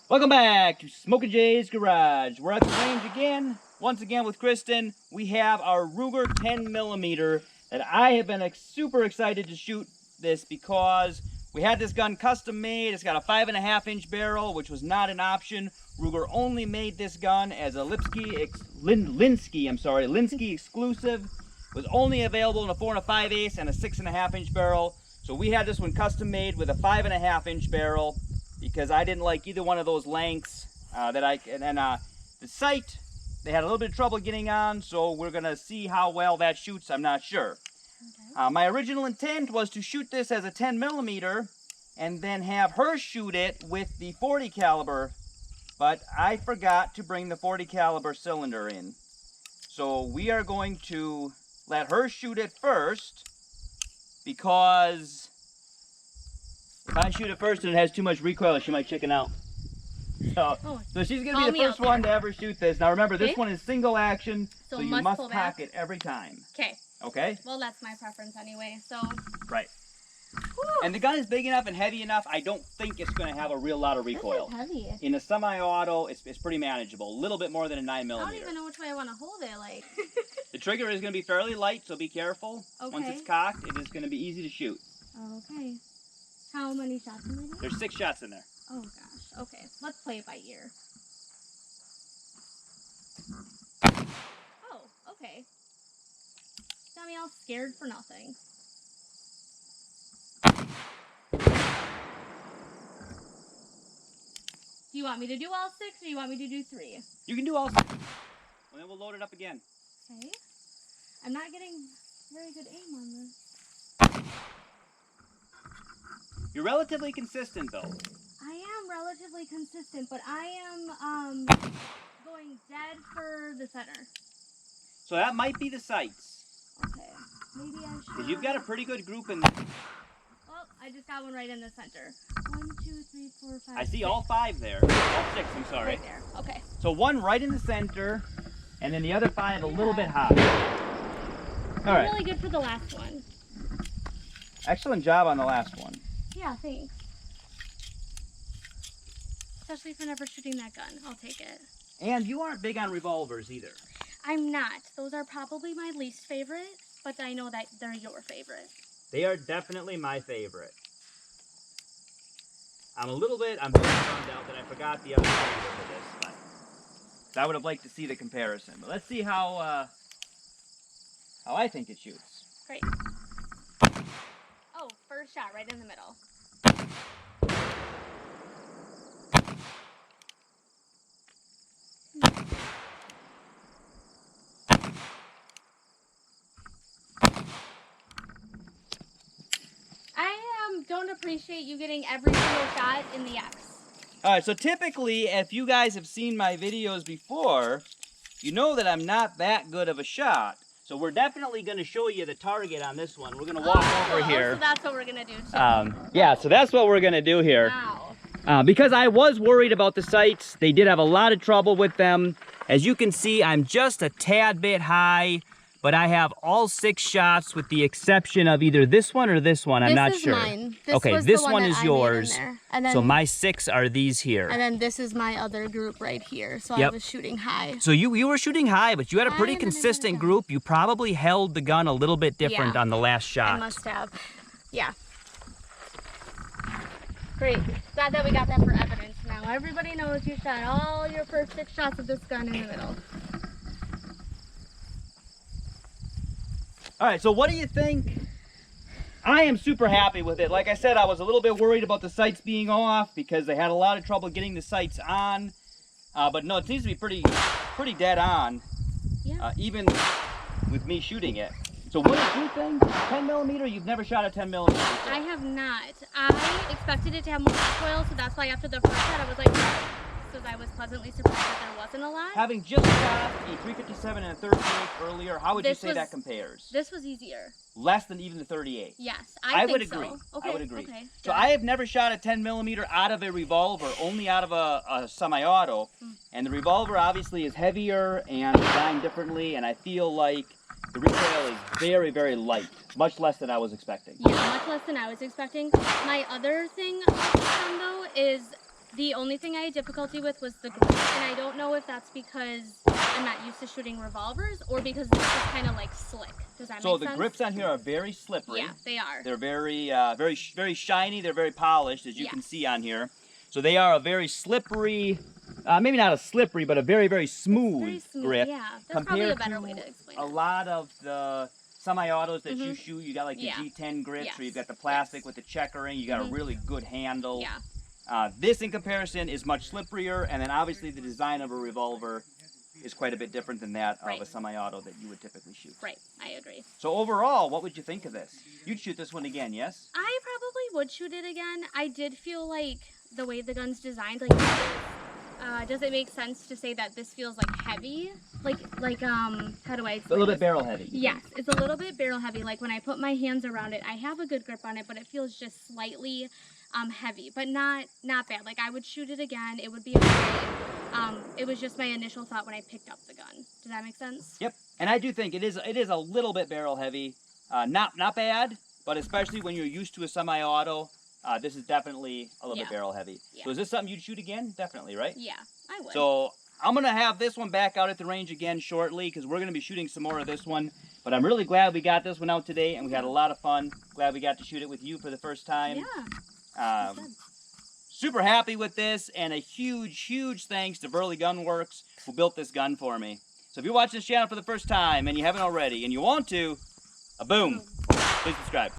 Welcome back to Smok'n Jay's Garage. We're at the range again. Once again with Kristen. We have our Ruger 10mm that I have been super excited to shoot this because we had this gun custom made. It's got a 5.5-inch barrel, which was not an option. Ruger only made this gun as a Linsky exclusive. It was only available in a 4 5/8 and a 6.5-inch barrel. So we had this one custom made with a 5.5-inch barrel, because I didn't like either one of those lengths the sight, they had a little bit of trouble getting on, so we're gonna see how well that shoots. I'm not sure. Okay. My original intent was to shoot this as a 10mm and then have her shoot it with the 40 caliber, but I forgot to bring the 40 caliber cylinder in. So we are going to let her shoot it first, because if I shoot it first and it has too much recoil, she might chicken out. So she's going to be the first one to ever shoot this. Now remember, this one is single action, so you must cock it every time. Okay. Okay? Well, that's my preference anyway, so. Right. Whew. And the gun is big enough and heavy enough, I don't think it's going to have a real lot of recoil. This is heavy. In a semi-auto, it's pretty manageable. A little bit more than a 9mm. I don't even know which way I want to hold it, like. The trigger is going to be fairly light, so be careful. Okay. Once it's cocked, it is going to be easy to shoot. Okay. How many shots in there? There's 6 shots in there. Oh gosh. Okay. Let's play it by ear. Oh, okay. Got me all scared for nothing. Do you want me to do all 6 or do you want me to do 3? You can do all 6. And then we'll load it up again. Okay. I'm not getting very good aim on this. You're relatively consistent, though. I am relatively consistent, but I am going dead for the center. So that might be the sights. Okay, maybe I should. Because you've got a pretty good group in. Oh, I just got one right in the center. 1, 2, 3, 4, 5. I see 6. all 5 there. All 6, I'm sorry. Right there. Okay. So 1 right in the center, and then the other 5 a little bit high. All right. Really good for the last one. Excellent job on the last one. Yeah, thanks. Especially for never shooting that gun. I'll take it. And you aren't big on revolvers either. I'm not. Those are probably my least favorite, but I know that they're your favorite. They are definitely my favorite. I'm really bummed out that I forgot the other cylinder for this, but I would have liked to see the comparison. But let's see how I think it shoots. Great. Oh, first shot right in the middle. Don't appreciate you getting every single shot in the X. Alright, so typically, if you guys have seen my videos before, you know that I'm not that good of a shot. So we're definitely going to show you the target on this one. We're going to walk over here. So that's what we're going to do too. Yeah, so that's what we're going to do here. Wow. Because I was worried about the sights. They did have a lot of trouble with them. As you can see, I'm just a tad bit high. But I have all 6 shots with the exception of either this one or this one. I'm not sure. This is mine. This okay, was this the one is yours. And then, so my 6 are these here. And then this is my other group right here. So yep. I was shooting high. So you were shooting high, but you had a pretty consistent group. You probably held the gun a little bit different on the last shot. I must have. Yeah. Great. Glad that we got that for evidence now. Everybody knows you shot all your first 6 shots of this gun in the middle. All right, so what do you think? I am super happy with it. Like I said, I was a little bit worried about the sights being off because they had a lot of trouble getting the sights on. But no, it seems to be pretty dead on, even with me shooting it. So what did you think? 10mm? You've never shot a 10mm before. I have not. I expected it to have more recoil, so that's why after the first shot I was like, because I was pleasantly surprised that there wasn't a lot. Having just shot a 357 and a 38 earlier, how would you say that compares? This was easier. Less than even the 38? Yes, I would agree. So. Okay, I would agree. Okay, so I have never shot a 10mm out of a revolver, only out of a semi-auto. And the revolver obviously is heavier and designed differently, and I feel like the recoil is very, very light. Much less than I was expecting. Yeah, much less than I was expecting. My other thing though is The only thing I had difficulty with was the grip, and I don't know if that's because I'm not used to shooting revolvers or because this is kind of like slick. Does that make sense? So the grips on here are very slippery. Yeah, they are. They're very, very shiny. They're very polished, as you can Yes. see on here. So they are a very slippery, maybe not a slippery, but a very, very smooth, Very smooth, grip. yeah. That's probably a compared better to way to explain a it. lot of the semi-autos that you shoot. You got like the Yeah. G10 grips, Yes. where you've got the plastic Yes. with the checkering. You got a really good handle. Yeah. This, in comparison, is much slipperier, and then obviously the design of a revolver is quite a bit different than that of a semi-auto that you would typically shoot. Right, I agree. So overall, what would you think of this? You'd shoot this one again, yes? I probably would shoot it again. I did feel like the way the gun's designed, does it make sense to say that this feels like heavy? How do I explain A little bit this? barrel heavy. Yes, it's a little bit barrel heavy. Like when I put my hands around it, I have a good grip on it, but it feels just slightly heavy, but not bad. Like I would shoot it again. It would be okay. It was just my initial thought when I picked up the gun. Does that make sense? Yep. And I do think it is a little bit barrel heavy. Not bad, but especially when you're used to a semi-auto, this is definitely a little bit barrel heavy. Yeah. So is this something you'd shoot again? Definitely, right? Yeah, I would. So I'm going to have this one back out at the range again shortly because we're going to be shooting some more of this one. But I'm really glad we got this one out today and we had a lot of fun. Glad we got to shoot it with you for the first time. Yeah. Super happy with this, and a huge thanks to Burley Gun Works who built this gun for me. So if you're watching this channel for the first time and you haven't already and you want to, boom, please subscribe.